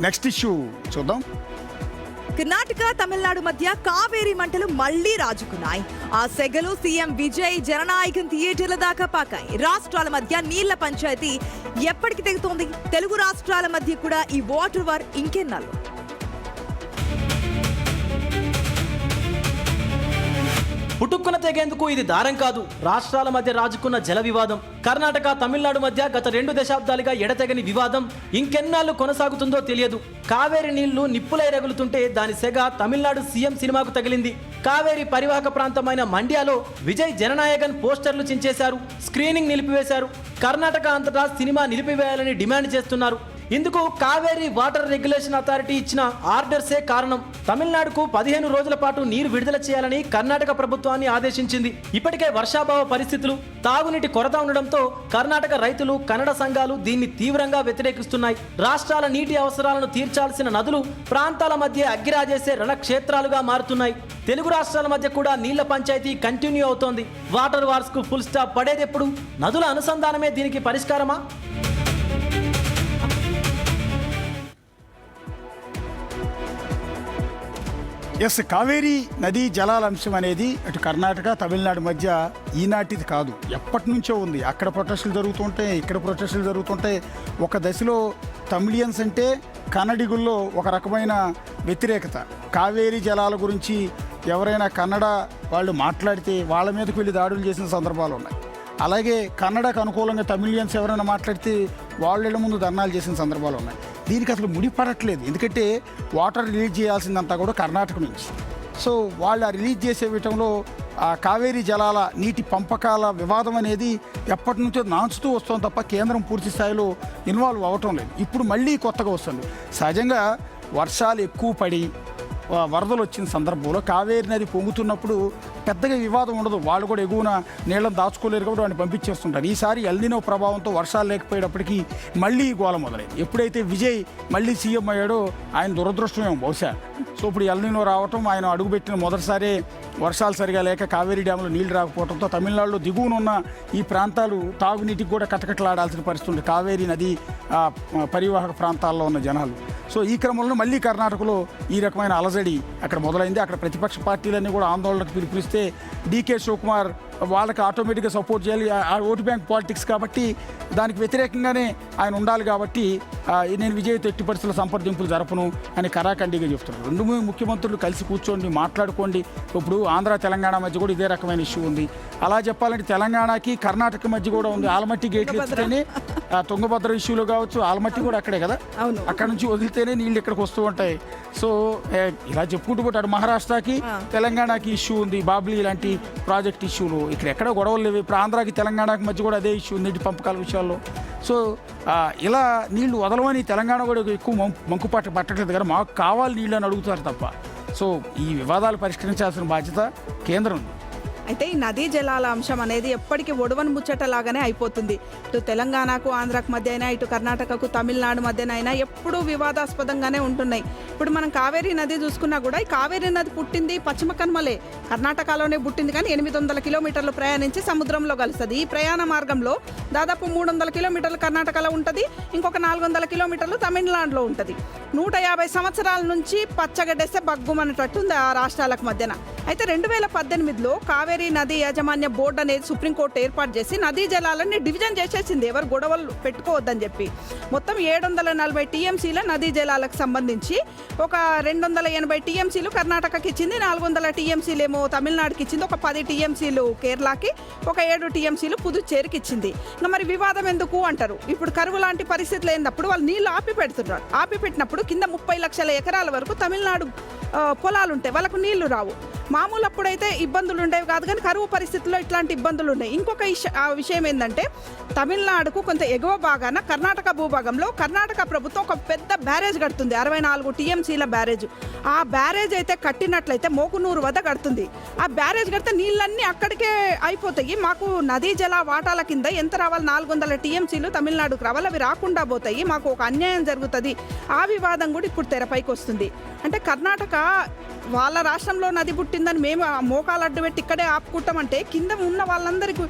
Next issue చూద్దాం. కర్ణాటక తమిళనాడు మధ్య కావేరీ మంటలు మళ్లీ రాజుకున్నాయి. ఆ సెగలు సీఎం విజయ్ జననాయకన్ థియేటర్ల దాకా పాకాయి. రాష్ట్రాల మధ్య నీళ్ల పంచాయతీ ఎప్పటికి తెగుతోంది? తెలుగు రాష్ట్రాల మధ్య కూడా ఈ వాటర్ వార్ ఇంకెన్నాళ్ళు? పుట్టుక్కున తెగేందుకు ఇది దారం కాదు. రాష్ట్రాల మధ్య రాజుకున్న జల వివాదం, కర్ణాటక తమిళనాడు మధ్య గత 2 దశాబ్దాలుగా ఎడతెగని వివాదం ఇంకెన్నాళ్ళు కొనసాగుతుందో తెలియదు. కావేరీ నీళ్లు నిప్పులై రగులుతుంటే దాని సెగ తమిళనాడు సీఎం సినిమాకు తగిలింది. కావేరీ పరివాహక ప్రాంతమైన మండ్యాలో విజయ్ జననాయకన్ పోస్టర్లు చించేశారు, స్క్రీనింగ్ నిలిపివేశారు. కర్ణాటక అంతటా సినిమా నిలిపివేయాలని డిమాండ్ చేస్తున్నారు. ఇందుకు కావేరీ వాటర్ రెగ్యులేషన్ అథారిటీ ఇచ్చిన ఆర్డర్సే కారణం. తమిళనాడుకు 15 రోజుల పాటు నీరు విడుదల చేయాలని కర్ణాటక ప్రభుత్వాన్ని ఆదేశించింది. ఇప్పటికే వర్షాభావ పరిస్థితులు, తాగునీటి కొరత ఉండడంతో కర్ణాటక రైతులు, కన్నడ సంఘాలు దీన్ని తీవ్రంగా వ్యతిరేకిస్తున్నాయి. రాష్ట్రాల నీటి అవసరాలను తీర్చాల్సిన నదులు ప్రాంతాల మధ్య అగ్గిరాజేసే రణక్షేత్రాలుగా మారుతున్నాయి. తెలుగు రాష్ట్రాల మధ్య కూడా నీళ్ల పంచాయతీ కంటిన్యూ అవుతోంది. వాటర్ వార్స్ కు ఫుల్ స్టాప్ పడేదెప్పుడు? నదుల అనుసంధానమే దీనికి పరిష్కారమా? ఎస్, కావేరీ నదీ జలాల అంశం అనేది అటు కర్ణాటక తమిళనాడు మధ్య ఈనాటిది కాదు, ఎప్పటి నుంచో ఉంది. అక్కడ ప్రొటెస్టులు జరుగుతుంటాయి, ఇక్కడ ప్రొటెస్టులు జరుగుతుంటాయి. ఒక దశలో తమిళియన్స్ అంటే కన్నడిగుల్లో ఒక రకమైన వ్యతిరేకత. కావేరీ జలాల గురించి ఎవరైనా కన్నడ వాళ్ళు మాట్లాడితే వాళ్ళ మీదకి వెళ్ళి దాడులు చేసిన సందర్భాలు ఉన్నాయి. అలాగే కన్నడకు అనుకూలంగా తమిళియన్స్ ఎవరైనా మాట్లాడితే వాళ్ళ ముందు ధర్నాలు చేసిన సందర్భాలు ఉన్నాయి. దీనికి అసలు ముడిపడట్లేదు, ఎందుకంటే వాటర్ రిలీజ్ చేయాల్సిందంతా కూడా కర్ణాటక నుంచి. సో వాళ్ళు ఆ రిలీజ్ చేసే విషయంలో ఆ కావేరీ జలాల నీటి పంపకాల వివాదం అనేది ఎప్పటి నుంచో నాంచుతూ వస్తుంది తప్ప కేంద్రం పూర్తి స్థాయిలో ఇన్వాల్వ్ అవ్వటం లేదు. ఇప్పుడు మళ్ళీ కొత్తగా వస్తుంది. సహజంగా వర్షాలు ఎక్కువ పడి వరదలు వచ్చిన సందర్భంలో కావేరీ నది పొంగుతున్నప్పుడు పెద్దగా వివాదం ఉండదు. వాళ్ళు కూడా ఎగువన నీళ్ళని దాచుకోలేరు కాబట్టి వాడిని పంపించేస్తుంటారు. ఈసారి ఎల్నినో ప్రభావంతో వర్షాలు లేకపోయేటప్పటికీ మళ్ళీ గోల మొదలైంది. ఎప్పుడైతే విజయ్ మళ్ళీ సీఎం అయ్యాడో ఆయన దురదృష్టమేమో బహుశా. సో ఇప్పుడు ఎల్నినో రావటం, ఆయన అడుగుపెట్టిన మొదటిసారి వర్షాలు సరిగా లేక కావేరీ డ్యాంలో నీళ్లు రాకపోవడంతో తమిళనాడులో దిగువనున్న ఈ ప్రాంతాలు తాగునీటికి కూడా కటకటలాడాల్సిన పరిస్థితి ఉంది, కావేరీ నది పరివాహక ప్రాంతాల్లో ఉన్న జనాలు. సో ఈ క్రమంలో మళ్ళీ కర్ణాటకలో ఈ రకమైన అలజడి అక్కడ మొదలైంది. అక్కడ ప్రతిపక్ష పార్టీలన్నీ కూడా ఆందోళనకు పిలుపునిస్తే డీకే శివకుమార్ వాళ్ళకి ఆటోమేటిక్గా సపోర్ట్ చేయాలి, ఆ ఓటు బ్యాంక్ పాలిటిక్స్ కాబట్టి దానికి వ్యతిరేకంగానే ఆయన ఉండాలి కాబట్టి నేను విజయ్తో ఎట్టి పరిస్థితుల్లో సంప్రదింపులు జరపను అని కరాఖండిగా చెప్తున్నారు. 2 ముఖ్యమంత్రులు కలిసి కూర్చోండి, మాట్లాడుకోండి. ఇప్పుడు ఆంధ్ర తెలంగాణ మధ్య కూడా ఇదే రకమైన ఇష్యూ ఉంది. అలా చెప్పాలంటే తెలంగాణకి కర్ణాటక మధ్య కూడా ఉంది. ఆలమట్టి గేట్లు ఎత్తితేనే తుంగభద్ర ఇష్యూలో కావచ్చు, ఆలమట్టి కూడా అక్కడే కదా, అక్కడ నుంచి వదిలితేనే నీళ్ళు ఇక్కడికి వస్తూ ఉంటాయి. సో ఇలా చెప్పుకుంటూ పోతాడు. మహారాష్ట్రకి తెలంగాణకి ఇష్యూ ఉంది, బాబ్లీ లాంటి ప్రాజెక్ట్ ఇష్యూలు. ఇక్కడ ఎక్కడ గొడవలు లేవు. ఇప్పుడు ఆంధ్రాకి తెలంగాణకి మధ్య కూడా అదే ఇష్యూ, నీటి పంపకాల విషయాల్లో. సో ఇలా నీళ్లు వదలమని తెలంగాణ కూడా ఎక్కువ మంకుపాటు పట్టట్లేదు కదా, మాకు కావాలి నీళ్ళు అని అడుగుతారు తప్ప. సో ఈ వివాదాలు పరిష్కరించాల్సిన బాధ్యత కేంద్రం. అయితే ఈ నదీ జలాల అంశం అనేది ఎప్పటికీ ఒడవని ముచ్చటలాగానే అయిపోతుంది. ఇటు తెలంగాణకు ఆంధ్రాకు మధ్య అయినా, ఇటు కర్ణాటకకు తమిళనాడు మధ్యనైనా ఎప్పుడూ వివాదాస్పదంగానే ఉంటున్నాయి. ఇప్పుడు మనం కావేరీ నది చూసుకున్నా కూడా ఈ కావేరీ నది పుట్టింది పశ్చిమ కనుమలే, కర్ణాటకలోనే పుట్టింది, కానీ 800 కిలోమీటర్లు ప్రయాణించి సముద్రంలో కలుస్తుంది. ఈ ప్రయాణ మార్గంలో దాదాపు 300 కిలోమీటర్లు కర్ణాటకలో ఉంటుంది, ఇంకొక 400 కిలోమీటర్లు తమిళనాడులో ఉంటుంది. 150 సంవత్సరాల నుంచి పచ్చగడ్డేస్తే బగ్గుమనేటట్టుంది ఆ రాష్ట్రాలకు మధ్యన. అయితే 2018లో కావేరీ నదీ యాజమాన్య బోర్డు అనేది సుప్రీంకోర్టు ఏర్పాటు చేసి నదీ జలాలని డివిజన్ చేసేసింది, ఎవరు గొడవలు పెట్టుకోవద్దని చెప్పి. మొత్తం 740 టీఎంసీల నదీ జలాలకు సంబంధించి ఒక 280 టీఎంసీలు కర్ణాటకకి ఇచ్చింది, 400 టీఎంసీలు ఏమో తమిళనాడుకి ఇచ్చింది, ఒక 10 టీఎంసీలు కేరళకి, ఒక 7 టీఎంసీలు పుదుచ్చేరికి ఇచ్చింది. ఇంకా మరి వివాదం ఎందుకు అంటారు. ఇప్పుడు కరువు లాంటి పరిస్థితులు అయినప్పుడు వాళ్ళు నీళ్లు ఆపి పెడుతున్నారు. ఆపి పెట్టినప్పుడు కింద 30 లక్షల ఎకరాల వరకు తమిళనాడు పొలాలు ఉంటాయి, వాళ్ళకు నీళ్లు రావు. మామూలు అప్పుడైతే ఇబ్బందులు ఉండేవి కాదు, కానీ కరువు పరిస్థితుల్లో ఇట్లాంటి ఇబ్బందులు ఉన్నాయి. ఇంకొక విషయం ఏంటంటే తమిళనాడుకు కొంత ఎగువ భాగాన కర్ణాటక భూభాగంలో కర్ణాటక ప్రభుత్వం ఒక పెద్ద బ్యారేజ్ కడుతుంది, 64 టీఎంసీల బ్యారేజ్. ఆ బ్యారేజ్ అయితే కట్టినట్లయితే మోకునూరు వద్ద కడుతుంది. ఆ బ్యారేజ్ కడితే నీళ్ళన్నీ అక్కడికే అయిపోతాయి. మాకు నదీ జల వాటాల కింద ఎంత రావాలి, 400 టీఎంసీలు తమిళనాడుకు రావాలి, అవి రాకుండా పోతాయి, మాకు ఒక అన్యాయం జరుగుతుంది. ఆ వివాదం కూడా ఇప్పుడు తెరపైకి వస్తుంది. అంటే కర్ణాటక వాళ్ళ రాష్ట్రంలో నది పుట్టింది వచ్చిందని మేము ఆ మోకాలు అడ్డు పెట్టి ఇక్కడే ఆపుకుంటామంటే కింద ఉన్న వాళ్ళందరికీ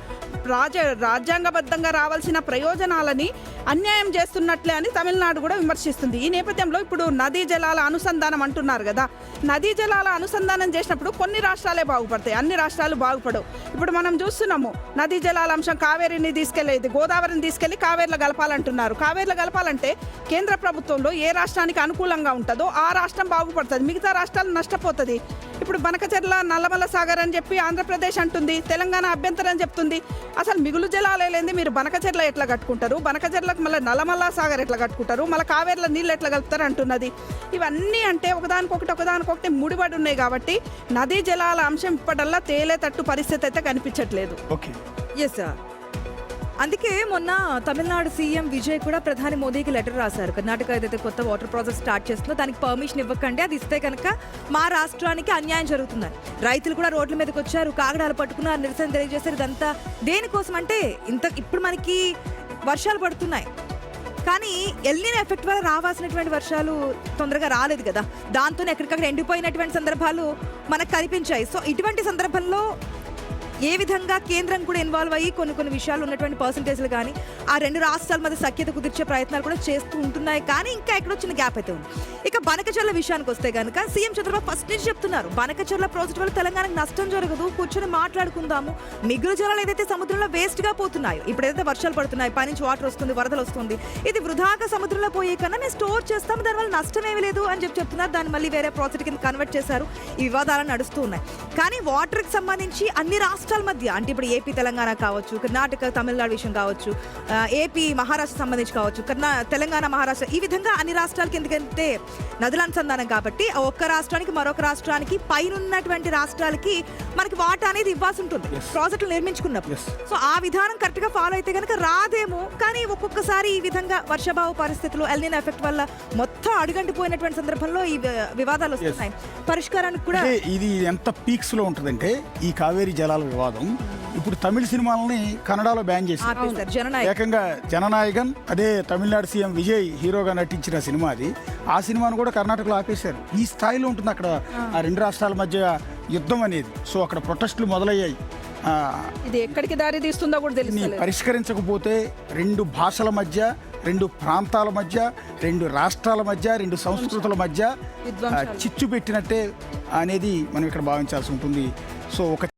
రాజ్యాంగబద్ధంగా రావాల్సిన ప్రయోజనాలని అన్యాయం చేస్తున్నట్లే అని తమిళనాడు కూడా విమర్శిస్తుంది. ఈ నేపథ్యంలో ఇప్పుడు నదీ జలాల అనుసంధానం అంటున్నారు కదా, నదీ జలాల అనుసంధానం చేసినప్పుడు కొన్ని రాష్ట్రాలే బాగుపడతాయి, అన్ని రాష్ట్రాలు బాగుపడవు. ఇప్పుడు మనం చూస్తున్నాము నదీ జలాల అంశం కావేరిని తీసుకెళ్లేది గోదావరిని తీసుకెళ్లి కావేరిలో కలపాలంటున్నారు. కావేరిలో కలపాలంటే కేంద్ర ప్రభుత్వంలో ఏ రాష్ట్రానికి అనుకూలంగా ఉంటుందో ఆ రాష్ట్రం బాగుపడుతుంది, మిగతా రాష్ట్రాలు నష్టపోతుంది. ఇప్పుడు బనకచెర్ల నల్లమల్ల సాగర్ అని చెప్పి ఆంధ్రప్రదేశ్ అంటుంది, తెలంగాణ అభ్యంతరం చెప్తుంది. అసలు మిగులు జలాలే లేని మీరు బనకచెర్ల ఎట్లా కట్టుకుంటారు, బనకచెర్లకు మళ్ళీ నల్లమల్ల సాగర్ ఎట్లా కట్టుకుంటారు, మళ్ళీ కావేరిలో నీళ్ళు ఎట్లా కలుపుతారు అంటున్నది. ఇవన్నీ అంటే ఒకదానికొకటి ముడిపడి ఉన్నాయి కాబట్టి నదీ జలాల అంశం ఇప్పటల్లా తేలేటట్టు పరిస్థితి అయితే కనిపించట్లేదు. Okay, yes sir. అందుకే మొన్న తమిళనాడు సీఎం విజయ్ కూడా ప్రధాని మోదీకి లెటర్ రాశారు. కర్ణాటక ఏదైతే కొత్త వాటర్ ప్రాజెక్ట్ స్టార్ట్ చేస్తుందో దానికి పర్మిషన్ ఇవ్వకండి, అది ఇస్తే కనుక మా రాష్ట్రానికి అన్యాయం జరుగుతుందని. రైతులు కూడా రోడ్ల మీదకి వచ్చారు, కాగడాలు పట్టుకున్నారు, నిరసన తెలియజేశారు. ఇదంతా దేనికోసం అంటే ఇప్పుడు మనకి వర్షాలు పడుతున్నాయి కానీ ఎల్నినో ఎఫెక్ట్ వల్ల రావాల్సినటువంటి వర్షాలు తొందరగా రాలేదు కదా, దాంతో ఎక్కడికక్కడ ఎండిపోయినటువంటి సందర్భాలు మనకు కనిపించాయి. సో ఇటువంటి సందర్భంలో ఏ విధంగా కేంద్రం కూడా ఇన్వాల్వ్ అయ్యి కొన్ని విషయాలు ఉన్నటువంటి పర్సంటేజ్లు కానీ ఆ రెండు రాష్ట్రాల మధ్య సఖ్యత కుదిర్చే ప్రయత్నాలు కూడా చేస్తూ ఉంటున్నాయి. కానీ ఇంకా ఎక్కడో చిన్న గ్యాప్ అయితే ఉంది. ఇక బనకచెర్ల విషయానికి వస్తే కనుక సీఎం చంద్రబాబు ఫస్ట్ నుంచి చెప్తున్నారు, బనకచెర్ల ప్రాజెక్ట్ వల్ల తెలంగాణకు నష్టం జరగదు, కూర్చొని మాట్లాడుకుందాము. మిగులు జలాలు ఏదైతే సముద్రంలో వేస్ట్గా పోతున్నాయో, ఇప్పుడు ఏదైతే వర్షాలు పడుతున్నాయి, పైనుంచి వాటర్ వస్తుంది, వరదలు వస్తుంది, ఇది వృధాగా సముద్రంలో పోయే కన్నా మేము స్టోర్ చేస్తాము, దానివల్ల నష్టం ఏమీ లేదు అని చెప్తున్నారు. దాన్ని మళ్ళీ వేరే ప్రాజెక్ట్ కింద కన్వర్ట్ చేశారు. ఈ వివాదాలు నడుస్తూ ఉన్నాయి. కానీ వాటర్కి సంబంధించి అన్ని రాష్ట్రాల మధ్య అంటే ఇప్పుడు ఏపీ తెలంగాణ కావచ్చు, కర్ణాటక తమిళనాడు విషయం కావచ్చు, ఏపీ మహారాష్ట్ర సంబంధించి కావచ్చు, తెలంగాణ మహారాష్ట్ర, ఈ విధంగా అన్ని రాష్ట్రాలకి ఎందుకంటే నదుల అనుసంధానం కాబట్టి ఒక్క రాష్ట్రానికి మరొక రాష్ట్రానికి పైనున్నటువంటి రాష్ట్రాలకి మనకి వాటా అనేది ఇవ్వాల్సి ఉంటుంది ప్రాజెక్టులు నిర్మించుకున్నప్పుడు. సో ఆ విధానం కరెక్ట్ గా ఫాలో అయితే కనుక రాదేమో. కానీ ఒక్కొక్కసారి ఈ విధంగా వర్షాభావ పరిస్థితులు ఎల్నినో ఎఫెక్ట్ వల్ల మొత్తం అడుగంటిపోయినటువంటి సందర్భంలో ఈ వివాదాలు వస్తున్నాయి. పరిష్కారానికి కూడా ఇది ఎంత పీక్స్ లో ఉంటుందంటే ఈ కావేరీ జలాల వివాదం ఇప్పుడు తమిళ సినిమాలని కన్నడలో బ్యాన్ చేశారు. ఏకంగా జననాయకన్, అదే తమిళనాడు సీఎం విజయ్ హీరోగా నటించిన సినిమా అది. ఆ సినిమాను కూడా కర్ణాటకలో ఆపేశారు. ఈ స్థాయిలో ఉంటుంది అక్కడ ఆ రెండు రాష్ట్రాల మధ్య యుద్ధం అనేది. సో అక్కడ ప్రొటెస్టులు మొదలయ్యాయి. ఇది ఎక్కడికి దారి తీస్తుందో కూడా తెలియదు. పరిష్కరించకపోతే రెండు భాషల మధ్య, రెండు ప్రాంతాల మధ్య, రెండు రాష్ట్రాల మధ్య, రెండు సంస్కృతుల మధ్య చిచ్చు పెట్టినట్టే అనేది మనం ఇక్కడ భావించాల్సి ఉంటుంది. సో ఒక